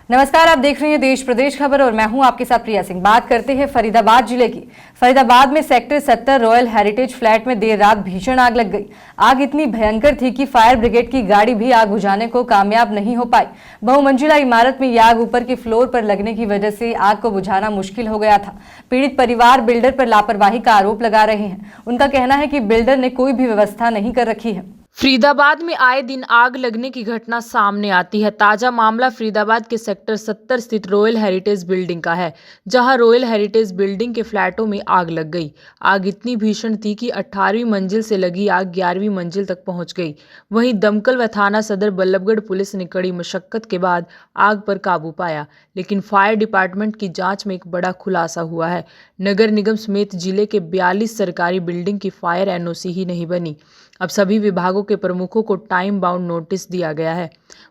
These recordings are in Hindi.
नमस्कार, आप देख रहे हैं देश प्रदेश खबर और मैं हूं आपके साथ प्रिया सिंह। बात करते हैं फरीदाबाद जिले की। फरीदाबाद में सेक्टर 70 रॉयल हेरिटेज फ्लैट में देर रात भीषण आग लग गई। आग इतनी भयंकर थी कि फायर ब्रिगेड की गाड़ी भी आग बुझाने को कामयाब नहीं हो पाई। बहुमंजिला इमारत में यह आग ऊपर के फ्लोर पर लगने की वजह से आग को बुझाना मुश्किल हो गया था। पीड़ित परिवार बिल्डर पर लापरवाही का आरोप लगा रहे हैं। उनका कहना है कि बिल्डर ने कोई भी व्यवस्था नहीं कर रखी है। फरीदाबाद में आए दिन आग लगने की घटना सामने आती है। ताजा मामला फरीदाबाद के सेक्टर 70 स्थित रॉयल हेरिटेज बिल्डिंग का है, जहां रॉयल हेरिटेज बिल्डिंग के फ्लैटों में आग लग गई। आग इतनी भीषण थी कि 18वीं मंजिल से लगी आग 11वीं मंजिल तक पहुंच गई। वहीं दमकल व थाना सदर बल्लभगढ़ पुलिस ने कड़ी मशक्कत के बाद आग पर काबू पाया, लेकिन फायर डिपार्टमेंट की जांच में एक बड़ा खुलासा हुआ है। नगर निगम समेत जिले के 42 सरकारी बिल्डिंग की फायर एनओसी ही नहीं बनी। अब सभी विभागों के प्रमुखों को टाइम बाउंड नोटिस दिया गया है।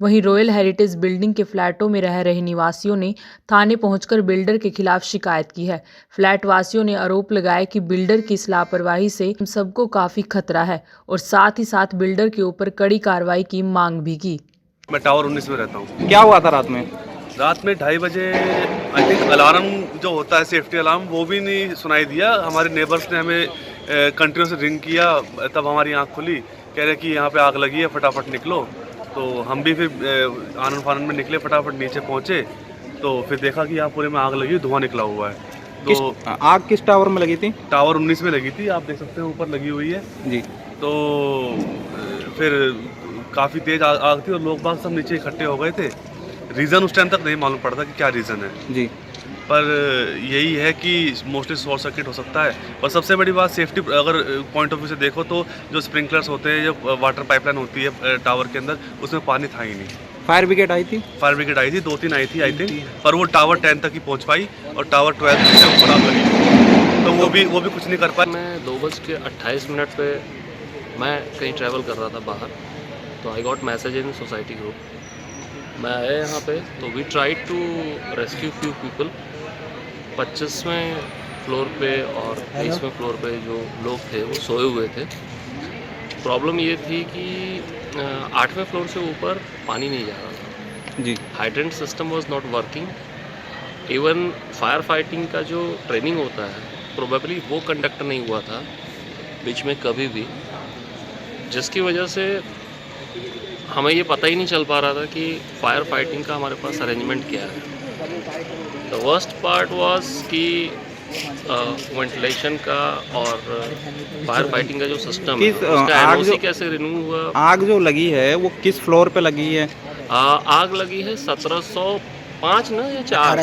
वहीं रॉयल हेरिटेज बिल्डिंग के फ्लैटों में रह रहे निवासियों ने थाने पहुंचकर बिल्डर के खिलाफ शिकायत की है। फ्लैट वासियों ने आरोप लगाया कि बिल्डर की इस लापरवाही से हम सबको काफी खतरा है और साथ ही साथ बिल्डर के ऊपर कड़ी कार्रवाई की मांग भी की। मैं टावर 19 में रहता हूँ। क्या हुआ था रात में? रात में 2:30 बजे आई थिंक अलार्म जो होता है सेफ्टी अलार्म वो भी नहीं सुनाई दिया। हमारे नेबर्स ने हमें कंटिन्यू से रिंग किया, तब हमारी आंख खुली, कह रहे कि यहाँ पे आग लगी है, फटाफट निकलो। तो हम भी फिर आनंद फानन में निकले, फटाफट नीचे पहुँचे तो फिर देखा कि यहाँ पूरे में आग लगी, धुआं निकला हुआ है। तो आग किस टावर में लगी थी? टावर 19 में लगी थी, आप देख सकते हैं ऊपर लगी हुई है जी। तो फिर काफ़ी तेज़ आग थी और लोग बाग सब नीचे इकट्ठे हो गए थे। रीज़न उस टाइम तक नहीं मालूम पड़ा था कि क्या रीज़न है जी, पर यही है कि मोस्टली शॉर्ट सर्किट हो सकता है। और सबसे बड़ी बात सेफ्टी, अगर पॉइंट ऑफ व्यू से देखो तो जो स्प्रिंकलर्स होते हैं, जो वाटर पाइपलाइन होती है टावर के अंदर, उसमें पानी था ही नहीं। फायर ब्रिगेड आई थी? फायर ब्रिगेड आई थी, 2-3 आई थी आई थिंक, पर वो टावर 10 तक ही पहुँच पाई और टावर 12 से ऊपर आग लगी तो वो भी कुछ नहीं कर पाए। मैं 2:28 पे मैं कहीं ट्रैवल कर रहा था बाहर, तो I got message in society group. मैं आया यहाँ पे तो we try to rescue few people. 25वें फ्लोर पे और 23वें फ्लोर पे जो लोग थे वो सोए हुए थे। प्रॉब्लम ये थी कि 8वें फ्लोर से ऊपर पानी नहीं जा रहा था जी। Hydrant system was not working. Even fire fighting का जो ट्रेनिंग होता है प्रोबेबली वो कंडक्ट नहीं हुआ था बीच में कभी भी, जिसकी वजह से हमें ये पता ही नहीं चल पा रहा था कि फायर फाइटिंग का हमारे पास अरेंजमेंट क्या है। द वर्स्ट पार्ट वाज कि वेंटिलेशन का और फायर फाइटिंग का जो सिस्टम है उसका एनओसी कैसे रिन्यू हुआ। आग जो लगी है वो किस फ्लोर पे लगी है? आग लगी है 1705 ना या 4?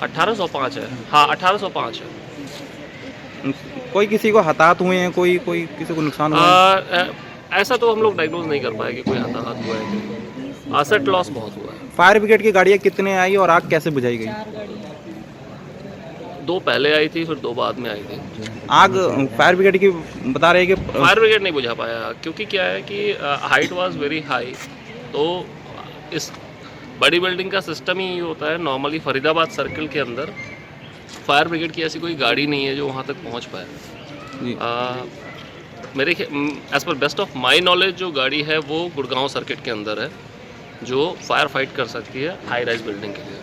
1805 है। हाँ 1805 है। कोई किसी को हताहत हुए हैं? कोई किसी को नुकसान हुआ है? ऐसा तो हम लोग डायग्नोज नहीं कर पाए कि कोई हताहत हुआ है। एसेट लॉस बहुत हुआ है। फायर ब्रिगेड की गाड़ियाँ कितने आई और आग कैसे बुझाई गई? 2 पहले आई थी, फिर 2 बाद में आई थी। आग फायर ब्रिगेड की बता रहे हैं कि फायर ब्रिगेड नहीं बुझा पाया क्योंकि क्या है कि हाइट वाज वेरी हाई। तो इस बड़ी बिल्डिंग का सिस्टम ही होता है नॉर्मली। फरीदाबाद सर्किल के अंदर फायर ब्रिगेड की ऐसी कोई गाड़ी नहीं है जो वहाँ तक पहुँच पाए। मेरे as per best of my knowledge जो गाड़ी है वो गुड़गांव सर्किट के अंदर है जो फायर फाइट कर सकती है हाई राइज बिल्डिंग के लिए।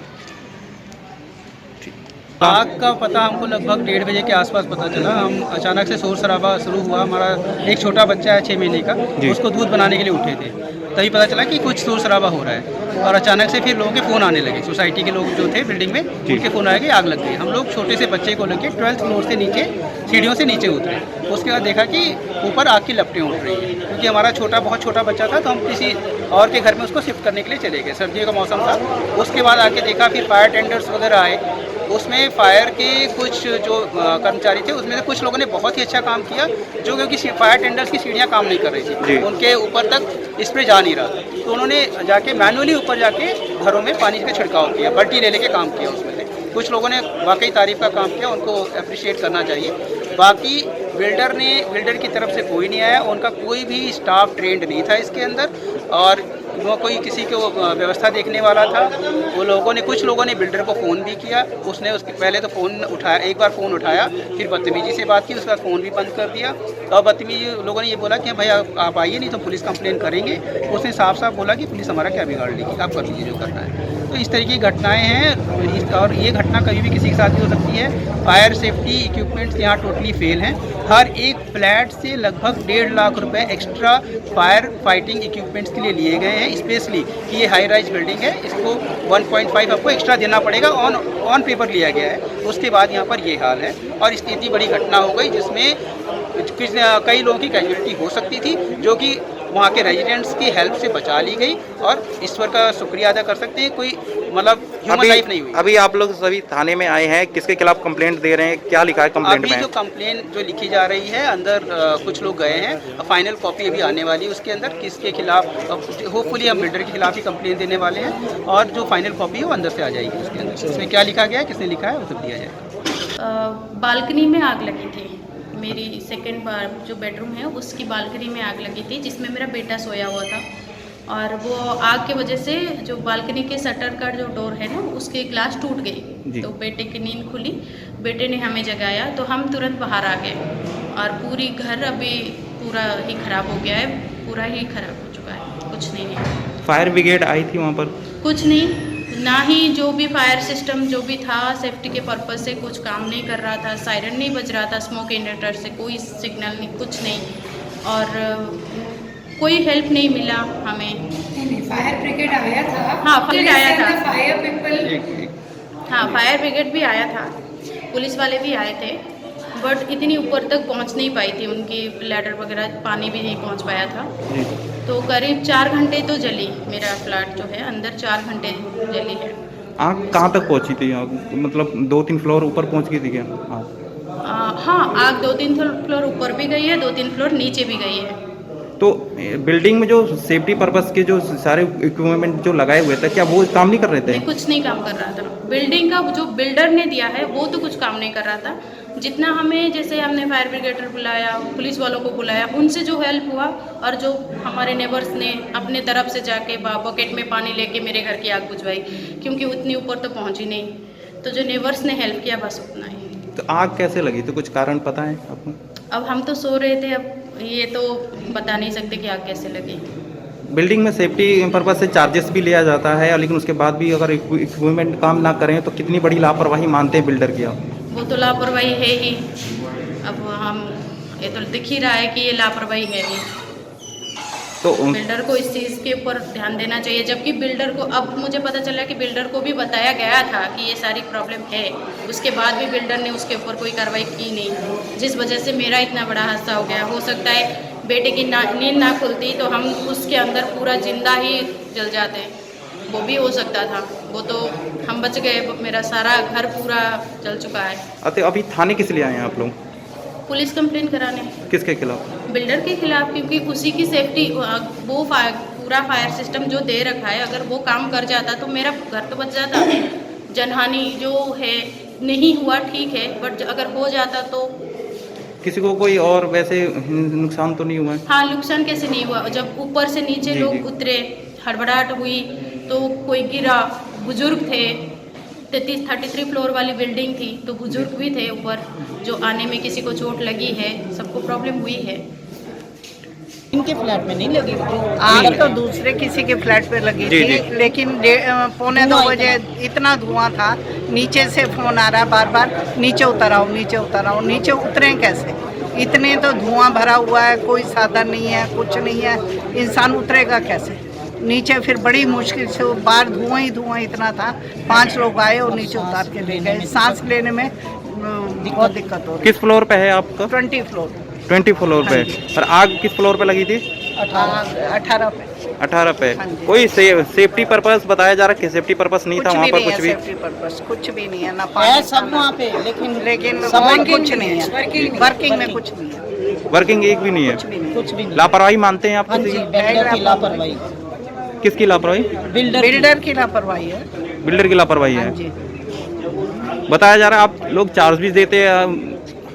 आग का पता हमको लगभग 1:30 बजे के आसपास पता चला। हम अचानक से शोर शराबा शुरू हुआ। हमारा एक छोटा बच्चा है 6 महीने का, उसको दूध बनाने के लिए उठे थे, तभी पता चला कि कुछ शोर शराबा हो रहा है। और अचानक से फिर लोगों के फ़ोन आने लगे। सोसाइटी के लोग जो थे बिल्डिंग में, उनके फ़ोन आए कि आग लग गई। हम लोग छोटे से बच्चे को लेकर 12th फ्लोर से नीचे सीढ़ियों से नीचे उतरे। उसके बाद देखा कि ऊपर आग की लपटें उठ रही हैं। क्योंकि हमारा बहुत छोटा बच्चा था तो हम किसी और के घर में उसको शिफ्ट करने के लिए चले गए। सर्दियों का मौसम था। उसके बाद आके देखा, फिर फायर टेंडर्स वगैरह आए। उसमें फायर के कुछ जो कर्मचारी थे उसमें से कुछ लोगों ने बहुत ही अच्छा काम किया, जो क्योंकि फायर टेंडर्स की सीढ़ियाँ काम नहीं कर रही थी, उनके ऊपर तक स्प्रे जा नहीं रहा था, तो उन्होंने जाके मैनुअली ऊपर जाके घरों में पानी का छिड़काव किया, बल्टी ले लेके काम किया। उसमें से कुछ लोगों ने वाकई तारीफ का काम किया, उनको अप्रिशिएट करना चाहिए। बाकी बिल्डर की तरफ से कोई नहीं आया, उनका कोई भी स्टाफ ट्रेंड नहीं था इसके अंदर। और वो कोई किसी को व्यवस्था देखने वाला था। वो लोगों ने, कुछ लोगों ने बिल्डर को फ़ोन भी किया, उसने उसके पहले तो फ़ोन उठाया, एक बार फ़ोन उठाया, फिर बदतमीजी से बात की, उसके बाद फ़ोन भी बंद कर दिया। और बदतमीजी लोगों ने ये बोला कि भाई आप आइए, नहीं तो पुलिस कंप्लेन करेंगे। उसने साफ साफ बोला कि पुलिस हमारा क्या बिगाड़ लेगी, आप कर लीजिए जो करना है। तो इस तरीके की घटनाएँ हैं, और ये घटना कभी भी किसी के साथ भी हो सकती है। फायर सेफ्टी इक्विपमेंट्स यहाँ टोटली फेल हैं। हर एक फ्लैट से लगभग 1.5 लाख रुपए एक्स्ट्रा फायर फाइटिंग इक्विपमेंट्स के लिए लिए गए हैं, स्पेशली कि ये हाई राइज बिल्डिंग है, इसको 1.5 आपको एक्स्ट्रा देना पड़ेगा, ऑन पेपर लिया गया है। उसके बाद यहाँ पर ये हाल है, और इसकी इतनी बड़ी घटना हो गई जिसमें कई लोगों की कैजुअलिटी हो सकती थी, जो कि वहाँ के रेजिडेंट्स की हेल्प से बचा ली गई, और ईश्वर का शुक्रिया अदा कर सकते हैं। कोई मतलब ह्यूमन लाइफ नहीं हुई। अभी आप लोग सभी थाने में आए हैं, किसके खिलाफ कंप्लेंट दे रहे हैं, क्या लिखा है कंप्लेंट अभी में? जो कंप्लेन जो लिखी जा रही है, अंदर कुछ लोग गए हैं, फाइनल कॉपी अभी आने वाली है उसके अंदर, किसके खिलाफ, होपफुली हम बिल्डर के खिलाफ ही कंप्लेन देने वाले हैं, और जो फाइनल कॉपी है वो अंदर से आ जाएगी उसके अंदर। उसमें क्या लिखा गया है, किसने लिखा है, वो सब दिया जाएगा। बालकनी में आग लगी थी, मेरी सेकंड बार जो बेडरूम है उसकी बालकनी में आग लगी थी, जिसमें मेरा बेटा सोया हुआ था। और वो आग की वजह से जो बालकनी के शटर का जो डोर है ना, उसके ग्लास टूट गई। तो बेटे की नींद खुली, बेटे ने हमें जगाया, तो हम तुरंत बाहर आ गए, और पूरी घर अभी पूरा ही ख़राब हो गया है, पूरा ही ख़राब हो चुका है, कुछ नहीं है। फायर ब्रिगेड आई थी वहाँ पर? कुछ नहीं, ना ही जो भी फायर सिस्टम जो भी था सेफ्टी के पर्पज़ से कुछ काम नहीं कर रहा था, सायरन नहीं बज रहा था, स्मोक इंडिकेटर से कोई सिग्नल नहीं, कुछ नहीं, और कोई हेल्प नहीं मिला हमें। फायर ब्रिगेड आया था? हाँ, ब्रिगेड आया था। फायर पीपल, हाँ, फायर ब्रिगेड भी आया था, पुलिस वाले भी आए थे, बट इतनी ऊपर तक पहुंच नहीं पाई थी, उनकी लैडर वगैरह, पानी भी नहीं पहुंच पाया था। तो करीब 4 घंटे तो जली, मेरा फ्लैट जो है अंदर 4 घंटे जली है। आग कहाँ तक पहुँची थी? मतलब 2-3 फ्लोर ऊपर पहुँच गई थी क्या आग? हाँ, आग 2-3 फ्लोर ऊपर भी गई है, 2-3 फ्लोर नीचे भी गई है। तो बिल्डिंग में जो सेफ्टी पर्पस के जो सारे इक्विपमेंट जो लगाए हुए थे, क्या वो काम नहीं कर रहे थे? नहीं, कुछ नहीं काम कर रहा था। बिल्डिंग का जो बिल्डर ने दिया है वो तो कुछ काम नहीं कर रहा था। जितना हमें, जैसे हमने फायर ब्रिगेड बुलाया, पुलिस वालों को बुलाया, उनसे जो हेल्प हुआ, और जो हमारे नेबर्स ने अपने तरफ से जाके बकेट में पानी लेके मेरे घर की आग बुझवाई, क्योंकि उतनी ऊपर तो पहुँची नहीं, तो जो नेबर्स ने हेल्प किया बस उतना ही। तो आग कैसे लगी? तो कुछ कारण पता है आपको? अब हम तो सो रहे थे, अब ये तो बता नहीं सकते कि आग कैसे लगी। बिल्डिंग में सेफ्टी पर्पज से चार्जेस भी लिया जाता है, लेकिन उसके बाद भी अगर इक्विपमेंट काम ना करें तो कितनी बड़ी लापरवाही मानते हैं बिल्डर की आप? वो तो लापरवाही है ही, अब हम ये तो दिख ही रहा है कि ये लापरवाही है ही। तो बिल्डर को इस चीज़ के ऊपर ध्यान देना चाहिए, जबकि बिल्डर को, अब मुझे पता चला कि बिल्डर को भी बताया गया था कि ये सारी प्रॉब्लम है, उसके बाद भी बिल्डर ने उसके ऊपर कोई कार्रवाई की नहीं, जिस वजह से मेरा इतना बड़ा हादसा हो गया। हो सकता है बेटे की नींद ना खुलती तो हम उसके अंदर पूरा जिंदा ही जल जाते, वो भी हो सकता था। वो तो हम बच गए, मेरा सारा घर पूरा जल चुका है। अभी थाने किस लिए आए हैं आप लोग? पुलिस कंप्लेन कराने। किसके खिलाफ? बिल्डर के खिलाफ, क्योंकि उसी की सेफ्टी, वो पूरा फायर सिस्टम जो दे रखा है, अगर वो काम कर जाता तो मेरा घर तो बच जाता। जनहानि जो है नहीं हुआ, ठीक है, बट अगर हो जाता तो। किसी को कोई और वैसे नुकसान तो नहीं हुआ है? हाँ, नुकसान कैसे नहीं हुआ, जब ऊपर से नीचे लोग उतरे, हड़बड़ाहट हुई तो कोई गिरा, बुजुर्ग थे, 33 फ्लोर वाली बिल्डिंग थी, तो बुजुर्ग भी थे ऊपर, जो आने में किसी को चोट लगी है, सबको प्रॉब्लम हुई है। इनके फ्लैट में नहीं लगी आग, तो दूसरे किसी के फ्लैट पे लगी थी, लेकिन 1:45 बजे इतना धुआं था, नीचे से फोन आ रहा बार बार, नीचे उतर आओ, नीचे उतर आओ। नीचे उतरें कैसे? इतने तो धुआं भरा हुआ है, कोई साधन नहीं है, कुछ नहीं है, इंसान उतरेगा कैसे नीचे? फिर बड़ी मुश्किल से, बाहर धुआं ही धुआं इतना था, 5 लोग आए और नीचे उतार के ले गए। सांस लेने में बहुत दिक्कत हो रही। किस फ्लोर पे है आपका? 20 फ्लोर। 20 फ्लोर पे। और आग किस फ्लोर पे लगी थी? 18 पे। 18 पे। कोई सेफ्टी पर्पस बताया जा रहा है कि सेफ्टी पर्पस नहीं था वहाँ पर? कुछ भी सेफ्टी पर्पस कुछ भी नहीं है, ना पानी सब वहाँ पे, लेकिन कुछ नहीं है, वर्किंग में कुछ नहीं है, वर्किंग एक भी नहीं है, कुछ भी नहीं। लापरवाही मानते हैं आप किसी की? बिल्डर की लापरवाही। किसकी लापरवाही? बिल्डर की लापरवाही है। बिल्डर की लापरवाही है। जी। बताया जा रहा है आप लोग चार्ज भी देते हैं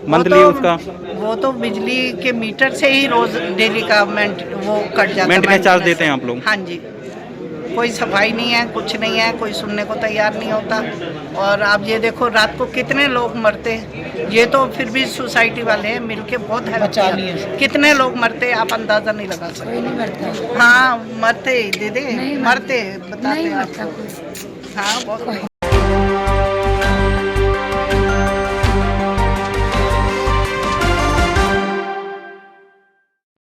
मंथली उसका? वो तो बिजली के मीटर से ही रोज डेली का वो कट जाता है। मेंटेनेंस चार्ज देते हैं आप लोग? हाँ जी। कोई सफाई नहीं है, कुछ नहीं है, कोई सुनने को तैयार नहीं होता। और आप ये देखो रात को कितने लोग मरते, ये तो फिर भी सोसाइटी वाले हैं मिलके बहुत हेल्प किया, कितने लोग मरते आप अंदाज़ा नहीं लगा सकते। हाँ मरते दीदी, मरते बताते। हाँ बहुत।